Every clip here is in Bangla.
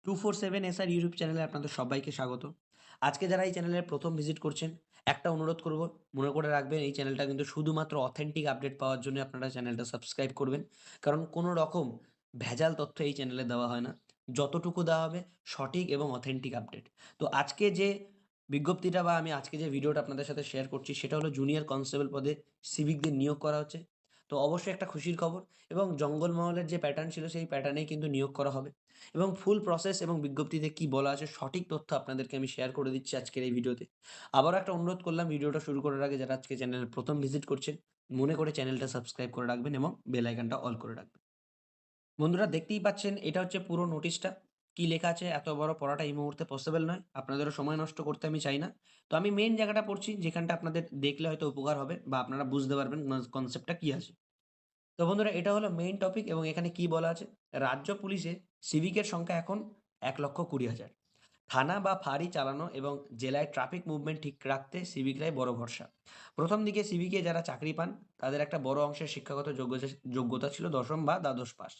247 এসআর ইউটিউব চ্যানেলে আপনাদের সবাইকে স্বাগত। আজকে যারা এই চ্যানেলে প্রথম ভিজিট করছেন, একটা অনুরোধ করব, মনে করে রাখবেন এই চ্যানেলটা কিন্তু শুধুমাত্র অথেন্টিক আপডেট পাওয়ার জন্য আপনারা চ্যানেলটা সাবস্ক্রাইব করবেন। কারণ কোনো রকম ভেজাল তথ্য এই চ্যানেলে দেওয়া হয় না। যতটুকু দেওয়া হবে সঠিক এবং অথেন্টিক আপডেট। তো আজকে যে বিজ্ঞপ্তিটা বা আমি আজকে যে ভিডিওটা আপনাদের সাথে শেয়ার করছি সেটা হলো জুনিয়র কনস্টেবল পদে সিভিকদের নিয়োগ করা হচ্ছে। তো অবশ্যই একটা খুশির খবর এবং জঙ্গলমহলের যে প্যাটার্ন ছিল সেই প্যাটার্নেই কিন্তু নিয়োগ করা হবে। এবং ফুল প্রসেস এবং বিজ্ঞপ্তিতে কি বলা আছে সঠিক তথ্য আপনাদেরকে আমি শেয়ার করে দিচ্ছি আজকের এই ভিডিওতে। আবারও একটা অনুরোধ করলাম ভিডিওটা শুরু করার আগে যারা আজকে চ্যানেলে প্রথম ভিজিট করছেন, মনে করে চ্যানেলটা সাবস্ক্রাইব করে রাখবেন এবং বেল আইকনটা অল করে রাখবেন। বন্ধুরা দেখতেই পাচ্ছেন এটা হচ্ছে পুরো নোটিশটা। কি লেখা আছে এত বড় পড়াটা এই মুহূর্তে পসিবল নয়। আপনাদেরও সময় নষ্ট করতে আমি চাই না। তো আমি মেইন জায়গাটা পড়ছি যেখানটা আপনাদের দেখলে হয়তো উপকার হবে বা আপনারা বুঝতে পারবেন কনসেপ্টটা কি আছে। তো বন্ধুরা এটা হলো মেইন টপিক এবং এখানে কি বলা আছে, রাজ্য পুলিশে সিভিকের সংখ্যা এখন ১,২০,০০০। থানা বা ফাঁড়ি চালানো এবং জেলায় ট্রাফিক মুভমেন্ট ঠিক রাখতে সিভিকরাই বড় ভরসা। প্রথম দিকে সিভিকে যারা চাকরি পান তাদের একটা বড় অংশের শিক্ষাগত যোগ্যতা ছিল দশম বা দ্বাদশ পাস।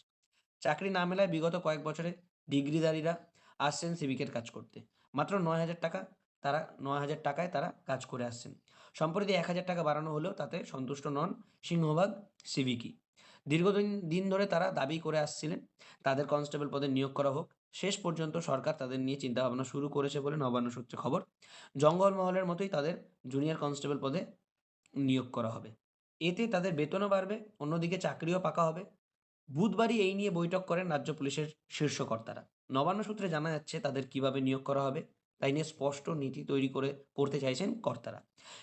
চাকরি না মেলায় বিগত কয়েক বছরে ডিগ্রিধারীরা আসছেন সিভিকের কাজ করতে। মাত্র ৯,০০০ টাকা, তারা ৯,০০০ টাকায় তারা কাজ করে আসছেন। সম্প্রতি ১,০০০ টাকা বাড়ানো হলেও তাতে সন্তুষ্ট নন সিংহভাগ সিভিকই। দীর্ঘদিন ধরে তারা দাবি করে আসছিলেন তাদের কনস্টেবল পদে নিয়োগ করা হোক। শেষ পর্যন্ত সরকার তাদের নিয়ে চিন্তাভাবনা শুরু করেছে বলে নবান্ন সূত্রে খবর। জঙ্গলমহলের মতোই তাদের জুনিয়র কনস্টেবল পদে নিয়োগ করা হবে। এতে তাদের বেতনও বাড়বে, অন্যদিকে চাকরিও পাকা হবে। বুধবারই এই নিয়ে বৈঠক করেন রাজ্য পুলিশের শীর্ষ কর্তারা। নবান্ন সূত্রে জানা যাচ্ছে তাদের কিভাবে নিয়োগ করা হবে তাই নিয়ে স্পষ্ট নীতি তৈরি করতে চাইছেন কর্তারা।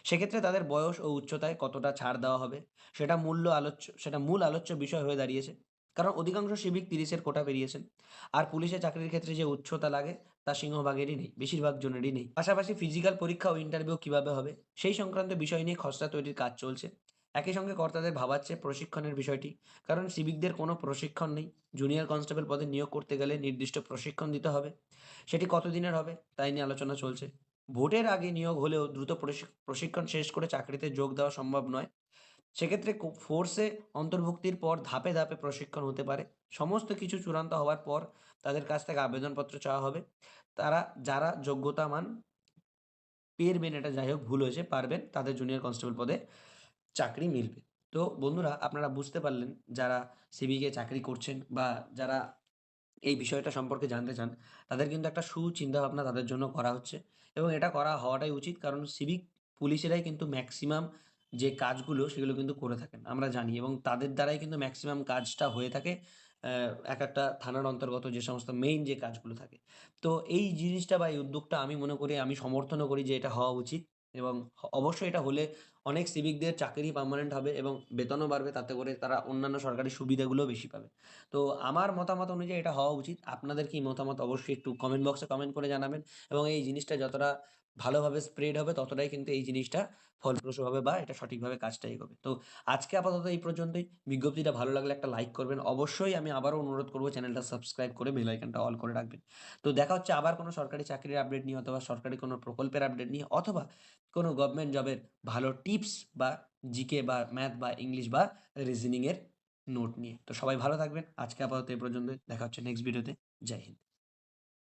সেক্ষেত্রে তাদের বয়স ও উচ্চতায় কতটা ছাড় দেওয়া হবে সেটা মূল আলোচ্য বিষয় হয়ে দাঁড়িয়েছে। কারণ অধিকাংশ সিভিক ৩০-এর কোটা পেরিয়েছেন। আর পুলিশের চাকরির ক্ষেত্রে যে উচ্চতা লাগে তা সিংহভাগেরই নেই, বেশিরভাগ জনেরই নেই। পাশাপাশি ফিজিক্যাল পরীক্ষা ও ইন্টারভিউ কিভাবে হবে সেই সংক্রান্ত বিষয় নিয়ে খসড়া তৈরির কাজ চলছে। একই সঙ্গে কর্তাদের ভাবাচ্ছে প্রশিক্ষণের বিষয়টি। কারণ সিভিকদের কোনো প্রশিক্ষণ নেই। জুনিয়র কনস্টেবল পদে নিয়োগ করতে গেলে নির্দিষ্ট প্রশিক্ষণ দিতে হবে। সেটি কতদিনের হবে তাই নিয়ে আলোচনা চলছে। ভোটের আগে নিয়োগ হলেও দ্রুত প্রশিক্ষণ শেষ করে চাকরিতে যোগ দেওয়া সম্ভব নয়। সেক্ষেত্রে ফোর্সে অন্তর্ভুক্তির পর ধাপে ধাপে প্রশিক্ষণ হতে পারে। সমস্ত কিছু চূড়ান্ত হওয়ার পর তাদের কাছ থেকে আবেদনপত্র চাওয়া হবে। তারা যারা যোগ্যতা মান পেরবেন, এটা যাই হোক ভুল হয়েছে, পারবেন, তাদের জুনিয়র কনস্টেবল পদে চাকরি মিলবে। তো বন্ধুরা আপনারা বুঝতে পারলেন যারা সিভিকে চাকরি করছেন বা যারা এই বিষয়টা সম্পর্কে জানতে চান, তাদের কিন্তু একটা সুচিন্তাভাবনা তাদের জন্য করা হচ্ছে এবং এটা করা হওয়াটাই উচিত। কারণ সিভিক পুলিশেরাই কিন্তু ম্যাক্সিমাম যে কাজগুলো সেগুলো কিন্তু করে থাকেন। আমরা জানি এবং তাদের দ্বারাই কিন্তু ম্যাক্সিমাম কাজটা হয়ে থাকে। একেকটা থানার অন্তর্গত যে সমস্ত মেইন যে কাজগুলো থাকে। তো এই জিনিসটা বা এই উদ্যোগটা আমি মনে করি, আমি সমর্থনও করি যে এটা হওয়া উচিত এবং অবশ্যই এটা হলে অনেক সিভিকদের চাকরি পার্মানেন্ট হবে এবং বেতনও বাড়বে। তাতে করে তারা অন্যান্য সরকারি সুবিধাগুলোও বেশি পাবে। তো আমার মতামত অনুযায়ী এটা হওয়া উচিত। আপনাদের কি মতামত অবশ্যই একটু কমেন্ট বক্সে কমেন্ট করে জানাবেন এবং এই জিনিসটা যতটা ভালোভাবে স্প্রেড হবে ততটাই কিন্তু এই জিনিসটা ফলপ্রসূ হবে বা এটা সঠিকভাবে কাজটা এগোবে। তো আজকে আপাতত এই পর্যন্তই। বিজ্ঞপ্তিটা ভালো লাগলে একটা লাইক করবেন। অবশ্যই আমি আবারও অনুরোধ করব চ্যানেলটা সাবস্ক্রাইব করে বেল আইকনটা অল করে রাখবেন। তো দেখা হচ্ছে আবার কোনো সরকারি চাকরির আপডেট নিয়ে অথবা সরকারি কোনো প্রকল্পের আপডেট নিয়ে অথবা কোনো গভর্নমেন্ট জবের ভালো টিপস বা জিকে বা ম্যাথ বা ইংলিশ বা রিজনিং এর নোট নিয়ে। তো সবাই ভালো থাকবেন। আজকে আপাতত এই পর্যন্তই। দেখা হচ্ছে নেক্সট ভিডিওতে। জয় হিন্দ।